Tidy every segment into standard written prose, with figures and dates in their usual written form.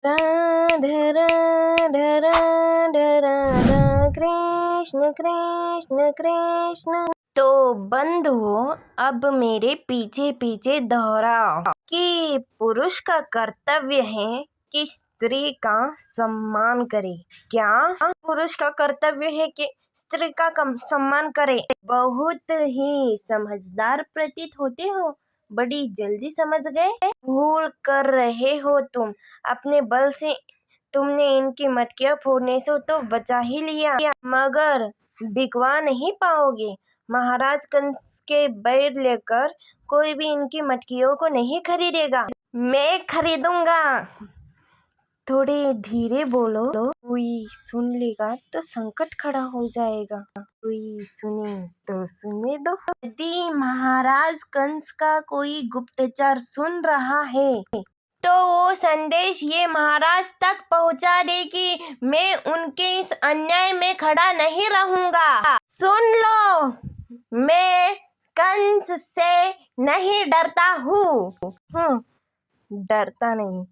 राधा राधा राधा राधा कृष्ण कृष्ण कृष्ण। तो बंधुओं, अब मेरे पीछे पीछे दोहराओ कि पुरुष का कर्तव्य है कि स्त्री का सम्मान करे। क्या पुरुष का कर्तव्य है कि स्त्री का सम्मान करे? बहुत ही समझदार प्रतीत होते हो, बड़ी जल्दी समझ गए। भूल कर रहे हो तुम। अपने बल से तुमने इनकी मटकियां फोड़ने से तो बचा ही लिया, मगर बिकवा नहीं पाओगे। महाराज कंस के बैर लेकर कोई भी इनकी मटकियों को नहीं खरीदेगा। मैं खरीदूंगा। थोड़े धीरे बोलो, कोई सुन लेगा तो संकट खड़ा हो जाएगा। कोई सुने तो सुने दो। यदि महाराज कंस का कोई गुप्तचर सुन रहा है तो वो संदेश ये महाराज तक पहुंचा दे कि मैं उनके इस अन्याय में खड़ा नहीं रहूंगा। सुन लो, मैं कंस से नहीं डरता हूँ। डरता नहीं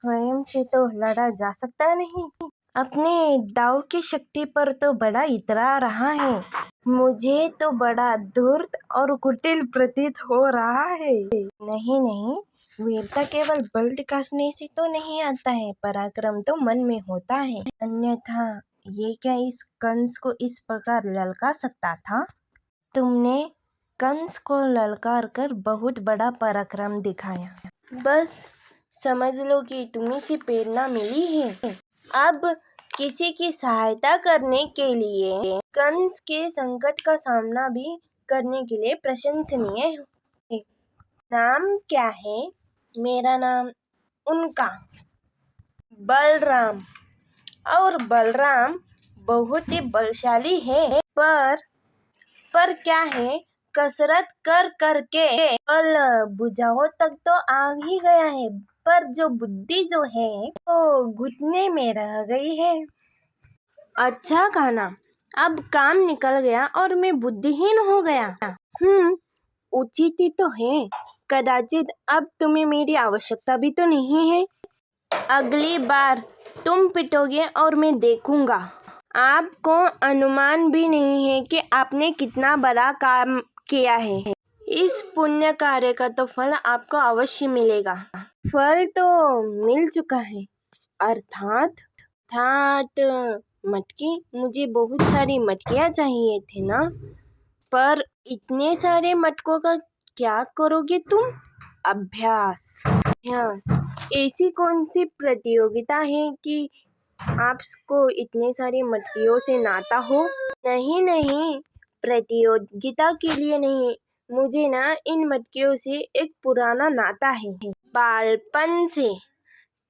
स्वयं से तो लड़ा जा सकता नहीं। अपने दाव की शक्ति पर तो बड़ा इतरा रहा है। मुझे तो बड़ा धूर्त और कुटिल प्रतीत हो रहा है। नहीं नहीं, वीरता केवल बल दिखाने से तो नहीं आता है, पराक्रम तो मन में होता है। अन्यथा ये क्या इस कंस को इस प्रकार ललकार सकता था? तुमने कंस को ललकार कर बहुत बड़ा पराक्रम दिखाया। बस समझ लो कि तुम्हें से प्रेरणा मिली है। अब किसी की सहायता करने के लिए, कंस के संकट का सामना भी करने के लिए प्रशंसनीय है। नाम क्या है? मेरा नाम उनका बलराम। और बलराम बहुत ही बलशाली है, पर क्या है, कसरत कर करके बल बुझाओ तक तो आ ही गया है, पर जो बुद्धि जो है वो घुटने में रह गई है। अच्छा खाना, अब काम निकल गया और मैं बुद्धिहीन हो गया। उचित ही तो है। कदाचित अब तुम्हें मेरी आवश्यकता भी तो नहीं है। अगली बार तुम पिटोगे और मैं देखूंगा। आपको अनुमान भी नहीं है कि आपने कितना बड़ा काम किया है। इस पुण्य कार्य का तो फल आपको अवश्य मिलेगा। फल तो मिल चुका है। अर्थात मटकी, मुझे बहुत सारी मटकियाँ चाहिए थे ना। पर इतने सारे मटकों का क्या करोगे तुम? अभ्यास। ऐसी कौन सी प्रतियोगिता है कि आपको इतने सारी मटकियों से नाता हो? नहीं, प्रतियोगिता के लिए नहीं, मुझे ना इन मटकियों से एक पुराना नाता है, बालपन से।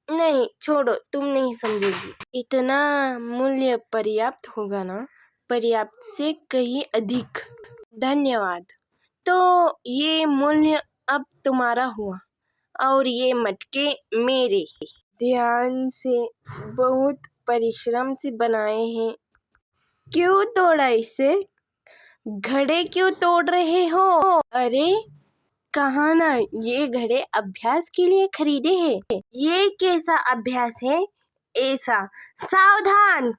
नहीं छोड़ो, तुम नहीं समझोगी। इतना मूल्य पर्याप्त होगा ना, पर्याप्त से कहीं अधिक। धन्यवाद। तो ये मूल्य अब तुम्हारा हुआ और ये मटके मेरे। ध्यान से, बहुत परिश्रम से बनाए हैं। क्यों तोड़ा इसे? घड़े क्यों तोड़ रहे हो? अरे कहा ना, ये घड़े अभ्यास के लिए खरीदे हैं। ये कैसा अभ्यास है? ऐसा, सावधान,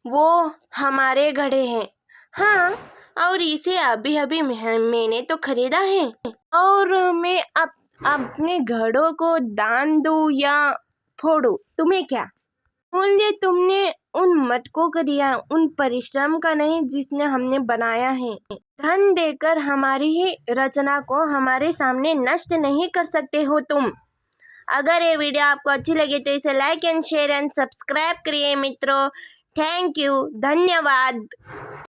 वो हमारे घड़े हैं। हाँ, और इसे अभी अभी मैंने तो खरीदा है। और मैं अपने घड़ों को दान दूं या फोड़ूं, तुम्हें क्या? मूल्य तुमने उन मटकों को दिया, उन परिश्रम का नहीं जिसने हमने बनाया है। धन देकर हमारी ही रचना को हमारे सामने नष्ट नहीं कर सकते हो तुम। अगर ये वीडियो आपको अच्छी लगी तो इसे like and share and subscribe करिए मित्रों। थैंक यू, धन्यवाद।